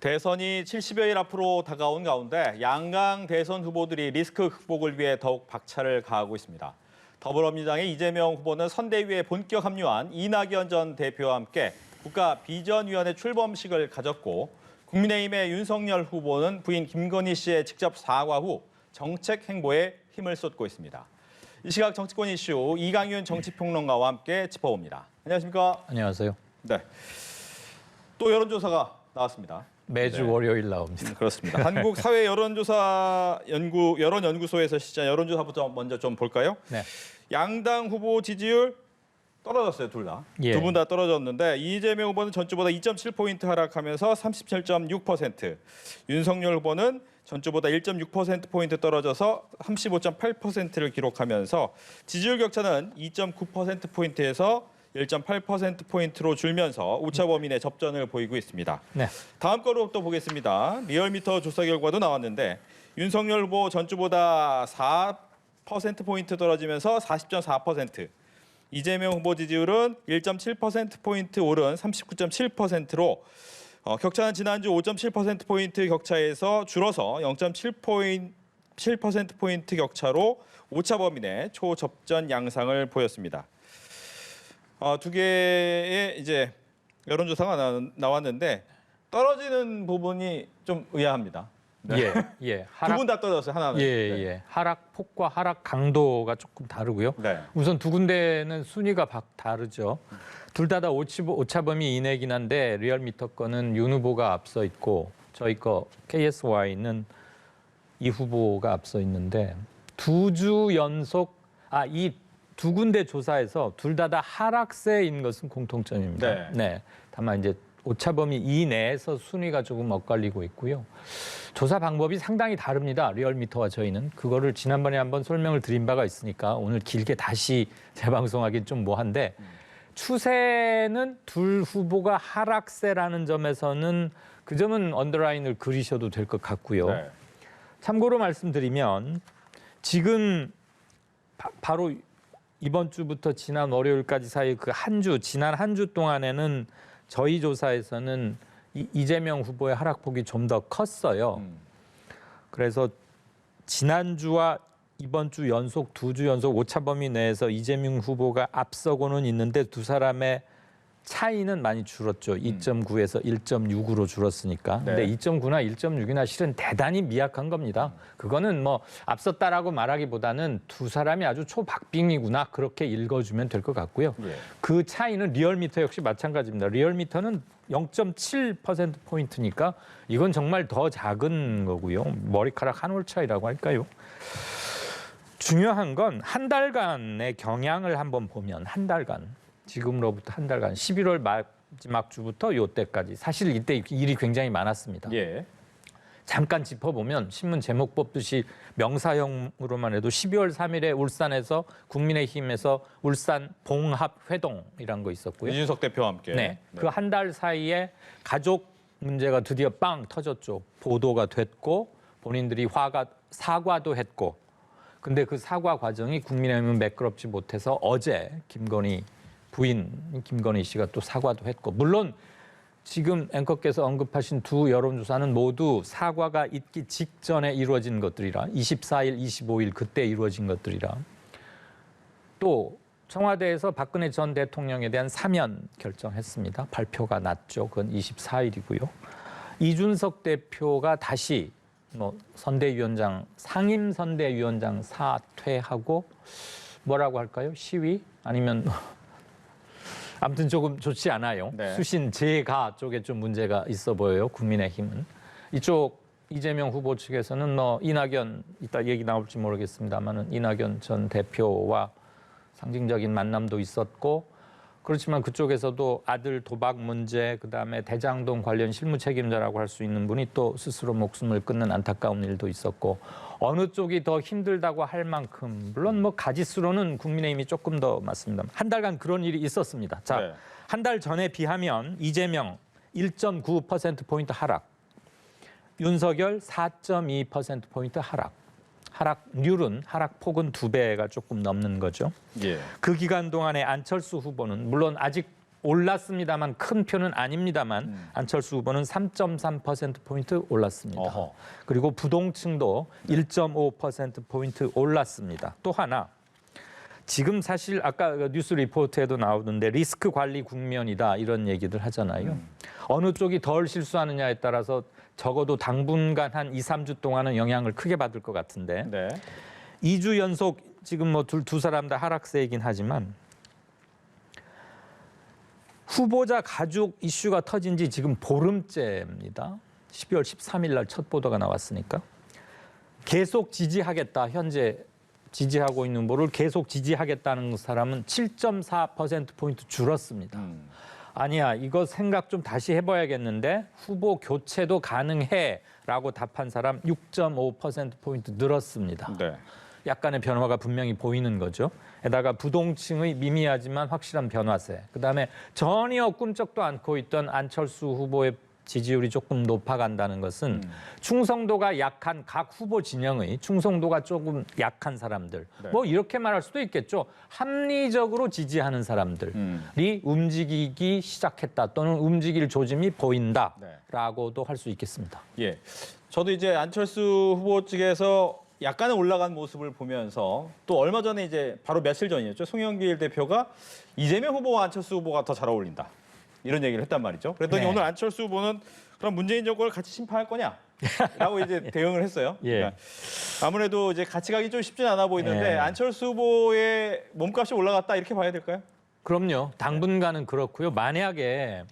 대선이 70여일 앞으로 다가온 가운데 양강 대선 후보들이 리스크 극복을 위해 더욱 박차를 가하고 있습니다. 더불어민주당의 이재명 후보는 선대위에 본격 합류한 이낙연 전 대표와 함께 국가비전위원회 출범식을 가졌고 국민의힘의 윤석열 후보는 부인 김건희 씨의 직접 사과 후 정책 행보에 힘을 쏟고 있습니다. 이 시각 정치권 이슈 이강윤 정치평론가와 함께 짚어봅니다. 안녕하십니까? 안녕하세요. 네. 또 여론조사가 나왔습니다. 매주 월요일 나옵니다. 그렇습니다. 한국 사회 여론조사 여론연구소에서 시작한 여론조사부터 먼저 좀 볼까요? 네. 양당 후보 지지율 떨어졌어요, 둘 다. 예. 두 분 다 떨어졌는데 이재명 후보는 전주보다 2.7포인트 하락하면서 37.6%, 윤석열 후보는 전주보다 1.6%포인트 떨어져서 35.8%를 기록하면서 지지율 격차는 2.9%포인트에서 1.8%포인트로 줄면서 오차범위 내 접전을 보이고 있습니다. 네. 다음 거로 또 보겠습니다. 리얼미터 조사 결과도 나왔는데 윤석열 후보 전주보다 4%포인트 떨어지면서 40.4%, 이재명 후보 지지율은 1.7%포인트 오른 39.7%로 격차는 지난주 5.7%포인트 격차에서 줄어서 0.7%포인트 격차로 오차범위 내 초접전 양상을 보였습니다. 두 개의 이제 여론조사가 나왔는데 떨어지는 부분이 좀 의아합니다. 네. 예. 두 분 다 떨어졌어요, 하나는. 예. 하락폭과 하락 강도가 조금 다르고요. 네. 우선 두 군데는 순위가 다르죠. 둘 다 오차범위 이내긴 한데 리얼미터 거는 윤 후보가 앞서 있고 저희 거 KSY는 이 후보가 앞서 있는데 두 주 연속 이 두 군데 조사에서 둘 다 하락세인 것은 공통점입니다. 네. 다만 이제 오차범위 이내에서 순위가 조금 엇갈리고 있고요. 조사 방법이 상당히 다릅니다. 리얼미터와 저희는. 그거를 지난번에 한번 설명을 드린 바가 있으니까 오늘 길게 다시 재방송하기는 좀 뭐한데 추세는 둘 후보가 하락세라는 점에서는 그 점은 언더라인을 그리셔도 될 것 같고요. 네. 참고로 말씀드리면 지금 바로 이번 주부터 지난 월요일까지 사이 그 지난 한 주 동안에는 저희 조사에서는 이재명 후보의 하락폭이 좀 더 컸어요. 그래서 지난주와 이번 주 연속 두 주 연속 오차범위 내에서 이재명 후보가 앞서고는 있는데 두 사람의 차이는 많이 줄었죠. 2.9에서 1.6으로 줄었으니까. 네. 근데 2.9나 1.6이나 실은 대단히 미약한 겁니다. 그거는 뭐 앞섰다라고 말하기보다는 두 사람이 아주 초박빙이구나 그렇게 읽어주면 될 것 같고요. 예. 그 차이는 리얼미터 역시 마찬가지입니다. 리얼미터는 0.7%포인트니까 이건 정말 더 작은 거고요. 머리카락 한 올 차이라고 할까요? 중요한 건 한 달간의 경향을 한번 보면 한 달간. 지금으로부터 한 달간 11월 마지막 주부터 이때까지 사실 이때 일이 굉장히 많았습니다. 예. 잠깐 짚어보면 신문 제목 뽑듯이 명사형으로만 해도 12월 3일에 울산에서 국민의힘에서 울산 봉합회동이란 거 있었고요. 이준석 대표와 함께. 네. 그 한 달 사이에 가족 문제가 드디어 빵 터졌죠. 보도가 됐고 본인들이 사과도 했고 근데 그 사과 과정이 국민의힘은 매끄럽지 못해서 어제 부인 김건희 씨가 또 사과도 했고 물론 지금 앵커께서 언급하신 두 여론조사는 모두 사과가 있기 직전에 이루어진 것들이라 24일, 25일 그때 이루어진 것들이라 또 청와대에서 박근혜 전 대통령에 대한 사면 결정했습니다. 발표가 났죠. 그건 24일이고요. 이준석 대표가 다시 상임선대위원장 사퇴하고 뭐라고 할까요? 시위? 아니면 아무튼 조금 좋지 않아요. 네. 수신 재가 쪽에 좀 문제가 있어 보여요. 국민의힘은. 이쪽 이재명 후보 측에서는 이낙연 이따 얘기 나올지 모르겠습니다만은 이낙연 전 대표와 상징적인 만남도 있었고 그렇지만 그쪽에서도 아들 도박 문제 그다음에 대장동 관련 실무 책임자라고 할 수 있는 분이 또 스스로 목숨을 끊는 안타까운 일도 있었고 어느 쪽이 더 힘들다고 할 만큼 물론 가지수로는 국민의힘이 조금 더 맞습니다. 한 달간 그런 일이 있었습니다. 자, 네. 한 달 전에 비하면 이재명 1.9%포인트 하락, 윤석열 4.2%포인트 하락. 하락폭은 2배가 조금 넘는 거죠. 예. 그 기간 동안에 안철수 후보는 물론 아직 올랐습니다만 큰 표는 아닙니다만 안철수 후보는 3.3%포인트 올랐습니다. 어허. 그리고 부동층도 1.5%포인트 올랐습니다. 또 하나, 지금 사실 아까 뉴스 리포트에도 나오는데 리스크 관리 국면이다 이런 얘기들 하잖아요. 어느 쪽이 덜 실수하느냐에 따라서 적어도 당분간 한 2, 3주 동안은 영향을 크게 받을 것 같은데 네. 2주 연속 지금 뭐 두 사람 다 하락세이긴 하지만 후보자 가족 이슈가 터진 지 지금 보름째입니다. 12월 13일 날 첫 보도가 나왔으니까 계속 지지하겠다. 현재 지지하고 있는 후보를 계속 지지하겠다는 사람은 7.4%포인트 줄었습니다. 아니야, 이거 생각 좀 다시 해봐야겠는데 후보 교체도 가능해라고 답한 사람 6.5%포인트 늘었습니다. 네. 약간의 변화가 분명히 보이는 거죠. 게다가 부동층의 미미하지만 확실한 변화세. 그다음에 전혀 꿈쩍도 않고 있던 안철수 후보의 지지율이 조금 높아간다는 것은 충성도가 약한 각 후보 진영의 충성도가 조금 약한 사람들. 네. 뭐 이렇게 말할 수도 있겠죠. 합리적으로 지지하는 사람들이 움직이기 시작했다 또는 움직일 조짐이 보인다라고도 할 수 있겠습니다. 예. 저도 이제 안철수 후보 측에서 약간의 올라간 모습을 보면서 또 얼마 전에 이제 바로 며칠 전이었죠. 송영길 대표가 이재명 후보와 안철수 후보가 더 잘 어울린다. 이런 얘기를 했단 말이죠. 그랬더니 네. 오늘 안철수 후보는 그럼 문재인 정권을 같이 심판할 거냐? 라고 이제 대응을 했어요. 예. 그러니까 아무래도 이제 같이 가기 좀 쉽진 않아 보이는데 예. 안철수 후보의 몸값이 올라갔다 이렇게 봐야 될까요? 그럼요. 당분간은 그렇고요. 만약에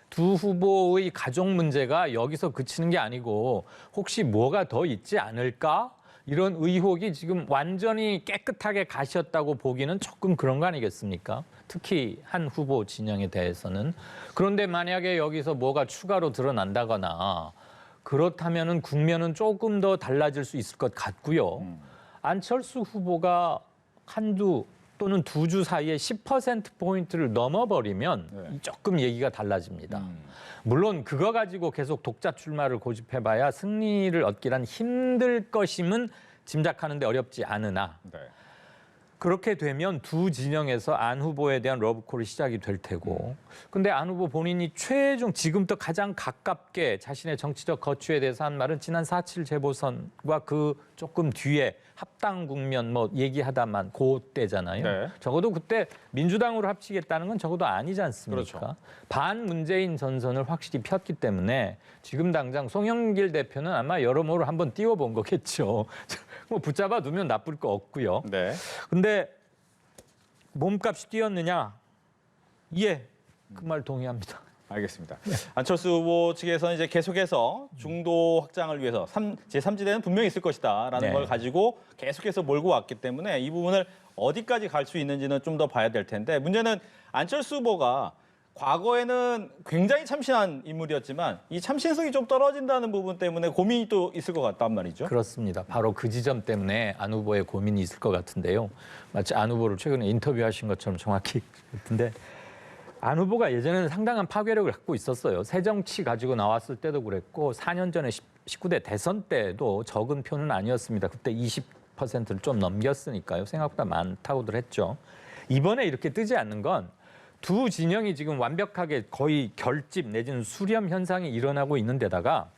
두 후보의 가족 문제가 여기서 그치는 게 아니고 혹시 뭐가 더 있지 않을까? 이런 의혹이 지금 완전히 깨끗하게 가셨다고 보기는 조금 그런 거 아니겠습니까? 특히 한 후보 진영에 대해서는. 그런데 만약에 여기서 뭐가 추가로 드러난다거나 그렇다면은 국면은 조금 더 달라질 수 있을 것 같고요. 안철수 후보가 한두 또는 두 주 사이에 10%포인트를 넘어버리면 네. 조금 얘기가 달라집니다. 물론 그거 가지고 계속 독자 출마를 고집해봐야 승리를 얻기란 힘들 것임은 짐작하는데 어렵지 않으나 네. 그렇게 되면 두 진영에서 안 후보에 대한 러브콜이 시작이 될 테고 근데 안 후보 본인이 최종 지금부터 가장 가깝게 자신의 정치적 거취에 대해서 한 말은 지난 4.7 재보선과 그 조금 뒤에 합당 국면 뭐 얘기하다만 그때잖아요. 네. 적어도 그때 민주당으로 합치겠다는 건 적어도 아니지 않습니까? 그렇죠. 반 문재인 전선을 확실히 폈기 때문에 지금 당장 송영길 대표는 아마 여러모로 한번 띄워본 거겠죠. 뭐 붙잡아 두면 나쁠 거 없고요. 네. 근데 몸값이 뛰었느냐? 예, 그 말 동의합니다. 알겠습니다. 안철수 후보 측에서는 이제 계속해서 중도 확장을 위해서 제3지대는 분명히 있을 것이다라는 네. 걸 가지고 계속해서 몰고 왔기 때문에 이 부분을 어디까지 갈 수 있는지는 좀 더 봐야 될 텐데 문제는 안철수 후보가 과거에는 굉장히 참신한 인물이었지만 이 참신성이 좀 떨어진다는 부분 때문에 고민이 또 있을 것 같단 말이죠. 그렇습니다. 바로 그 지점 때문에 안 후보의 고민이 있을 것 같은데요. 마치 안 후보를 최근에 인터뷰하신 것처럼 정확히 같은데 안 후보가 예전에는 상당한 파괴력을 갖고 있었어요. 새정치 가지고 나왔을 때도 그랬고 4년 전에 19대 대선 때도 적은 표는 아니었습니다. 그때 20%를 좀 넘겼으니까요. 생각보다 많다고들 했죠. 이번에 이렇게 뜨지 않는 건 두 진영이 지금 완벽하게 거의 결집 내지는 수렴 현상이 일어나고 있는 데다가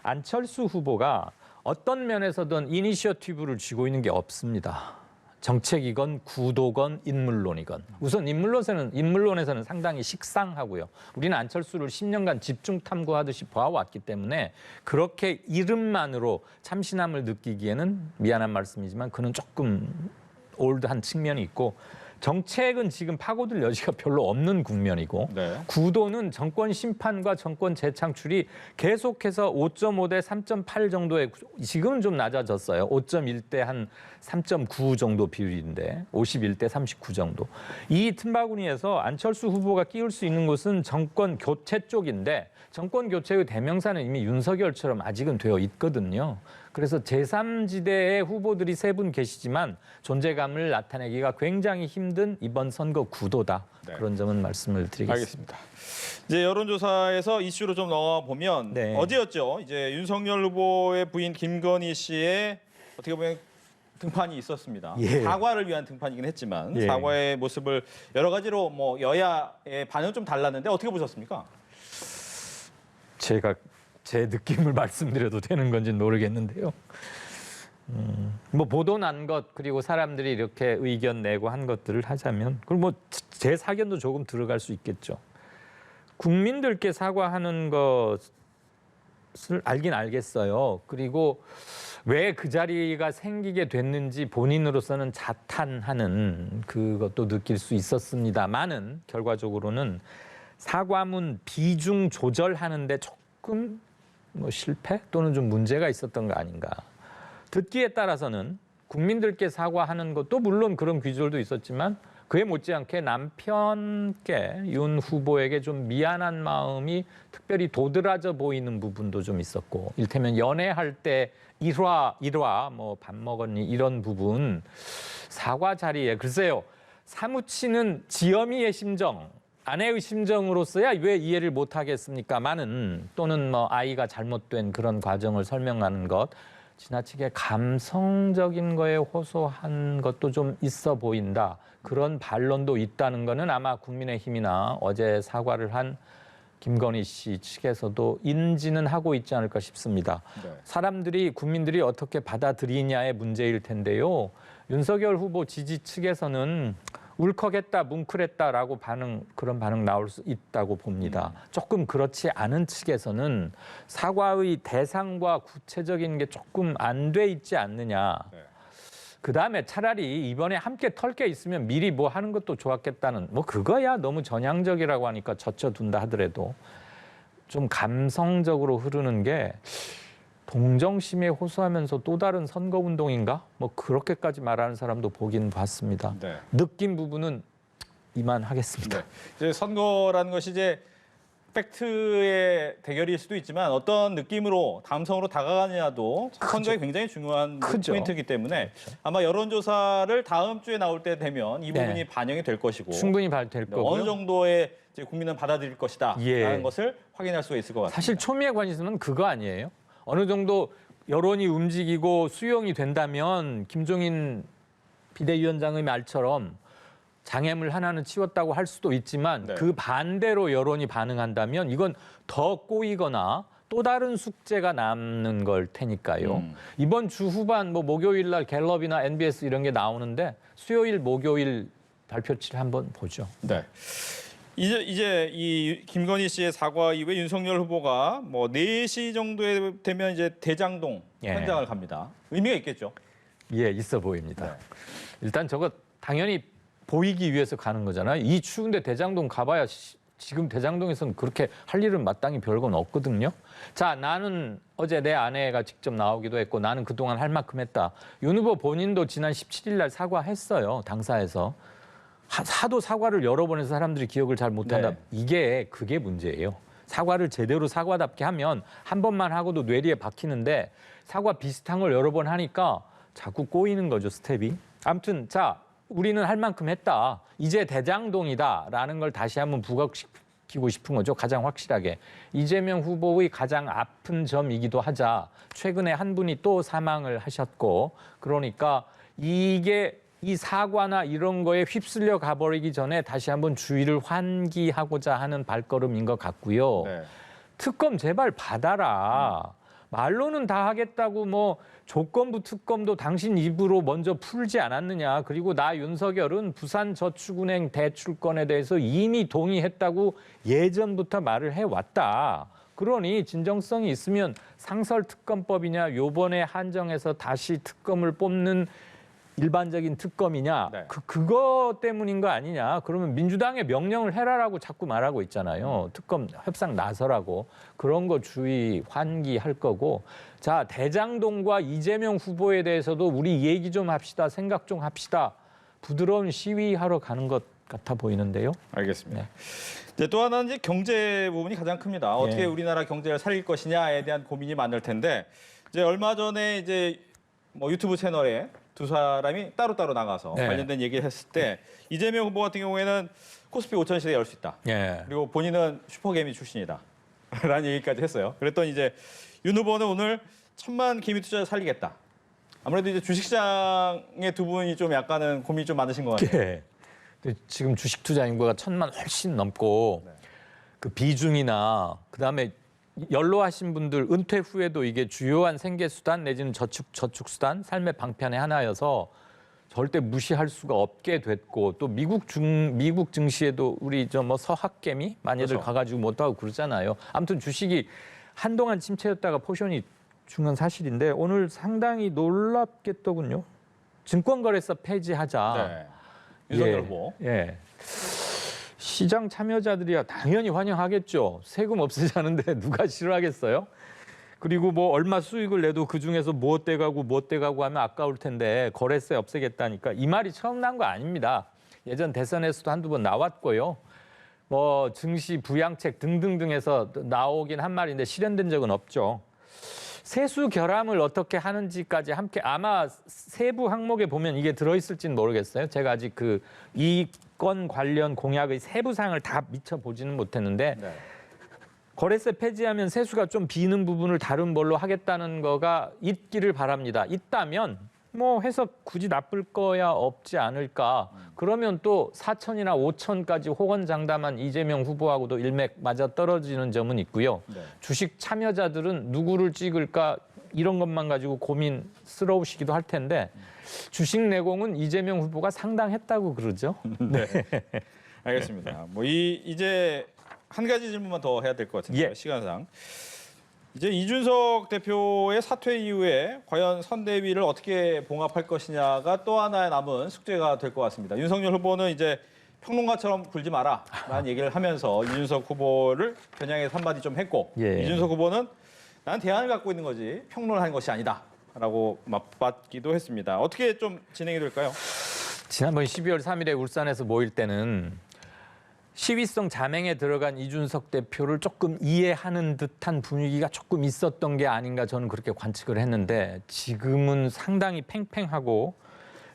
안철수 후보가 어떤 면에서든 이니셔티브를 쥐고 있는 게 없습니다. 정책이건 구도건 인물론이건. 우선 인물론에서는 상당히 식상하고요. 우리는 안철수를 10년간 집중 탐구하듯이 봐왔기 때문에 그렇게 이름만으로 참신함을 느끼기에는 미안한 말씀이지만 그는 조금 올드한 측면이 있고 정책은 지금 파고들 여지가 별로 없는 국면이고 네. 구도는 정권 심판과 정권 재창출이 계속해서 5.5 대 3.8 정도의 지금은 좀 낮아졌어요. 5.1 대 한 3.9 정도 비율인데 51 대 39 정도. 이 틈바구니에서 안철수 후보가 끼울 수 있는 곳은 정권 교체 쪽인데 정권 교체의 대명사는 이미 윤석열처럼 아직은 되어 있거든요. 그래서 제3지대의 후보들이 세 분 계시지만 존재감을 나타내기가 굉장히 힘든 이번 선거 구도다. 네. 그런 점은 말씀을 드리겠습니다. 알겠습니다. 이제 여론조사에서 이슈로 좀 넣어 보면 네. 어제였죠. 이제 윤석열 후보의 부인 김건희 씨의 어떻게 보면 등판이 있었습니다. 예. 사과를 위한 등판이긴 했지만 예. 사과의 모습을 여러 가지로 뭐 여야의 반응은 좀 달랐는데 어떻게 보셨습니까? 제가 제 느낌을 말씀드려도 되는 건지 모르겠는데요. 뭐 보도 난 것 그리고 사람들이 이렇게 의견 내고 한 것들을 하자면 그리고 뭐 제 사견도 조금 들어갈 수 있겠죠. 국민들께 사과하는 것을 알긴 알겠어요. 그리고 왜 그 자리가 생기게 됐는지 본인으로서는 자탄하는 그것도 느낄 수 있었습니다만은 결과적으로는 사과문 비중 조절하는데 조금 뭐 실패 또는 좀 문제가 있었던 거 아닌가. 듣기에 따라서는 국민들께 사과하는 것도 물론 그런 귀절도 있었지만 그에 못지않게 남편께 윤 후보에게 좀 미안한 마음이 특별히 도드라져 보이는 부분도 좀 있었고 이를테면 연애할 때 일화 뭐 밥 먹었니 이런 부분 사과 자리에 글쎄요 사무치는 지엄이의 심정 아내의 심정으로서야 왜 이해를 못하겠습니까마는 또는 뭐 아이가 잘못된 그런 과정을 설명하는 것 지나치게 감성적인 거에 호소한 것도 좀 있어 보인다. 그런 반론도 있다는 거는 아마 국민의힘이나 어제 사과를 한 김건희 씨 측에서도 인지는 하고 있지 않을까 싶습니다. 네. 국민들이 어떻게 받아들이냐의 문제일 텐데요. 윤석열 후보 지지 측에서는 울컥했다, 뭉클했다라고 그런 반응 나올 수 있다고 봅니다. 조금 그렇지 않은 측에서는 사과의 대상과 구체적인 게 조금 안 돼 있지 않느냐. 네. 그다음에 차라리 이번에 함께 털 게 있으면 미리 뭐 하는 것도 좋았겠다는 뭐 그거야 너무 전향적이라고 하니까 젖혀둔다 하더라도 좀 감성적으로 흐르는 게 동정심에 호소하면서 또 다른 선거운동인가? 뭐 그렇게까지 말하는 사람도 보긴 봤습니다. 네. 느낀 부분은 이만하겠습니다. 네. 이제 선거라는 것이 이제 팩트의 대결일 수도 있지만 어떤 느낌으로 감성으로 다가가느냐도 선거에 굉장히 중요한 크죠. 포인트이기 때문에 아마 여론조사를 다음 주에 나올 때 되면 이 부분이 네. 반영이 될 것이고 충분히 될 거고요. 어느 정도의 이제 국민은 받아들일 것이다라는 예. 것을 확인할 수가 있을 것 같습니다. 사실 초미의 관심은 그거 아니에요. 어느 정도 여론이 움직이고 수용이 된다면 김종인 비대위원장의 말처럼 장애물 하나는 치웠다고 할 수도 있지만 네. 그 반대로 여론이 반응한다면 이건 더 꼬이거나 또 다른 숙제가 남는 걸 테니까요. 이번 주 후반 뭐 목요일 날 갤럽이나 NBS 이런 게 나오는데 수요일 목요일 발표치를 한번 보죠. 네. 이제 이 김건희 씨의 사과 이후에 윤석열 후보가 뭐 4시 정도에 되면 이제 대장동 예. 현장을 갑니다. 의미가 있겠죠. 예, 있어 보입니다. 네. 일단 저거 당연히 보이기 위해서 가는 거잖아요. 이 추운데 대장동 가봐야 지금 대장동에서는 그렇게 할 일은 마땅히 별건 없거든요. 자, 나는 어제 내 아내가 직접 나오기도 했고 나는 그동안 할 만큼 했다. 윤 후보 본인도 지난 17일 날 사과했어요. 당사에서. 하도 사과를 여러 번 해서 사람들이 기억을 잘 못한다. 네. 그게 문제예요. 사과를 제대로 사과답게 하면 한 번만 하고도 뇌리에 박히는데 사과 비슷한 걸 여러 번 하니까 자꾸 꼬이는 거죠, 스텝이. 아무튼 자, 우리는 할 만큼 했다. 이제 대장동이다라는 걸 다시 한번 부각시키고 싶은 거죠. 가장 확실하게. 이재명 후보의 가장 아픈 점이기도 하자. 최근에 한 분이 또 사망을 하셨고 그러니까 이 사과나 이런 거에 휩쓸려 가버리기 전에 다시 한번 주의를 환기하고자 하는 발걸음인 것 같고요. 네. 특검 제발 받아라. 말로는 다 하겠다고 뭐 조건부 특검도 당신 입으로 먼저 풀지 않았느냐. 그리고 나 윤석열은 부산저축은행 대출건에 대해서 이미 동의했다고 예전부터 말을 해왔다. 그러니 진정성이 있으면 상설특검법이냐 요번에 한정해서 다시 특검을 뽑는 일반적인 특검이냐 네. 그거 때문인 거 아니냐. 그러면 민주당에 명령을 해라라고 자꾸 말하고 있잖아요. 특검 협상 나서라고. 그런 거 주의 환기할 거고. 자, 대장동과 이재명 후보에 대해서도 우리 얘기 좀 합시다. 생각 좀 합시다. 부드러운 시위하러 가는 것 같아 보이는데요. 알겠습니다. 네. 이제 또 하나는 이제 경제 부분이 가장 큽니다. 어떻게 예. 우리나라 경제를 살릴 것이냐에 대한 고민이 많을 텐데 이제 얼마 전에 이제 뭐 유튜브 채널에 두 사람이 따로따로 나가서 네. 관련된 얘기를 했을 때 이재명 후보 같은 경우에는 코스피 5천 시대 열 수 있다. 예. 그리고 본인은 슈퍼개미 출신이다. 라는 얘기까지 했어요. 그랬더니 이제 윤 후보는 오늘 1,000만 개미 투자를 살리겠다. 아무래도 이제 주식시장의 두 분이 좀 약간은 고민이 좀 많으신 것 같아요. 예. 근데 지금 주식 투자 인구가 1,000만 훨씬 넘고 네. 그 비중이나 그다음에 연로하신 분들 은퇴 후에도 이게 주요한 생계 수단 내지는 저축 수단, 삶의 방편의 하나여서 절대 무시할 수가 없게 됐고 또 미국 증시에도 우리 뭐 서학개미 많이들 그렇죠. 가가지고 못 하고 그러잖아요. 아무튼 주식이 한동안 침체였다가 포션이 중요한 사실인데 오늘 상당히 놀랍겠더군요. 증권거래소 폐지하자. 네. 윤석열 후보. 예. 시장 참여자들이야 당연히 환영하겠죠. 세금 없애자는데 누가 싫어하겠어요? 그리고 뭐 얼마 수익을 내도 그중에서 뭐 떼가고 하면 아까울 텐데 거래세 없애겠다니까 이 말이 처음 난 거 아닙니다. 예전 대선에서도 한두 번 나왔고요. 뭐 증시 부양책 등등등에서 나오긴 한 말인데 실현된 적은 없죠. 세수 결함을 어떻게 하는지까지 함께 아마 세부 항목에 보면 이게 들어있을지는 모르겠어요. 제가 아직 그 이 건 관련 공약의 세부 사항을 다 미처 보지는 못했는데 네. 거래세 폐지하면 세수가 좀 비는 부분을 다른 걸로 하겠다는 거가 있기를 바랍니다. 있다면 뭐 해서 굳이 나쁠 거야 없지 않을까. 그러면 또 4천이나 5천까지 호언장담한 이재명 후보하고도 일맥 맞아 떨어지는 점은 있고요. 네. 주식 참여자들은 누구를 찍을까 이런 것만 가지고 고민스러우시기도 할 텐데 주식 내공은 이재명 후보가 상당했다고 그러죠. 네. 알겠습니다. 뭐 이제 한 가지 질문만 더 해야 될 것 같은데요. 예. 시간상. 이제 이준석 대표의 사퇴 이후에 과연 선대위를 어떻게 봉합할 것이냐가 또 하나의 남은 숙제가 될 것 같습니다. 윤석열 후보는 이제 평론가처럼 굴지 마라라는 얘기를 하면서 이준석 후보를 겨냥해서 한마디 좀 했고 예. 이준석 후보는 난 대안을 갖고 있는 거지 평론하는 것이 아니다라고 맞받기도 했습니다. 어떻게 좀 진행이 될까요? 지난번 12월 3일에 울산에서 모일 때는 시위성 자맹에 들어간 이준석 대표를 조금 이해하는 듯한 분위기가 조금 있었던 게 아닌가 저는 그렇게 관측을 했는데 지금은 상당히 팽팽하고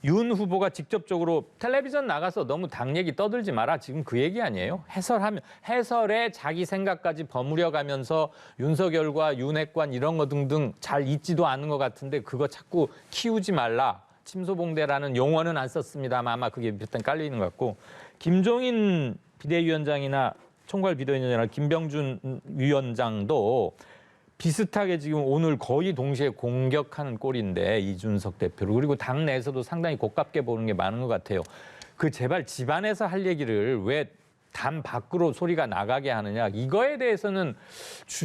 윤 후보가 직접적으로 텔레비전 나가서 너무 당 얘기 떠들지 마라. 지금 그 얘기 아니에요. 해설에 자기 생각까지 버무려 가면서 윤석열과 윤핵관 이런 거 등등 잘 있지도 않은 것 같은데 그거 자꾸 키우지 말라. 침소봉대라는 용어는 안 썼습니다만 아마 그게 몇단 깔리는 것 같고 김종인 비대위원장이나 총괄 비대위원장이나 김병준 위원장도 비슷하게 지금 오늘 거의 동시에 공격하는 꼴인데 이준석 대표를 그리고 당 내에서도 상당히 고깝게 보는 게 많은 것 같아요. 그 제발 집안에서 할 얘기를 왜 당 밖으로 소리가 나가게 하느냐 이거에 대해서는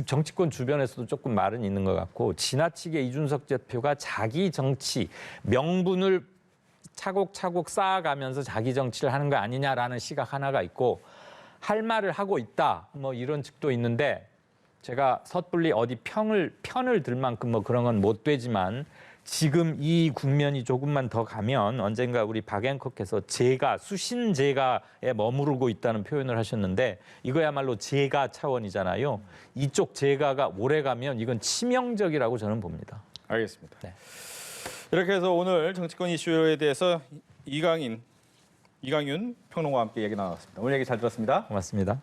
정치권 주변에서도 조금 말은 있는 것 같고 지나치게 이준석 대표가 자기 정치 명분을 차곡차곡 쌓아가면서 자기 정치를 하는 거 아니냐라는 시각 하나가 있고 할 말을 하고 있다 뭐 이런 측도 있는데 제가 섣불리 어디 편을 들 만큼 뭐 그런 건 못 되지만 지금 이 국면이 조금만 더 가면 언젠가 우리 박 앵커께서 수신제가에 머무르고 있다는 표현을 하셨는데 이거야말로 제가 차원이잖아요. 이쪽 제가가 오래 가면 이건 치명적이라고 저는 봅니다. 알겠습니다. 네. 이렇게 해서 오늘 정치권 이슈에 대해서 이강윤 평론가와 함께 얘기 나눴습니다. 오늘 얘기 잘 들었습니다. 고맙습니다.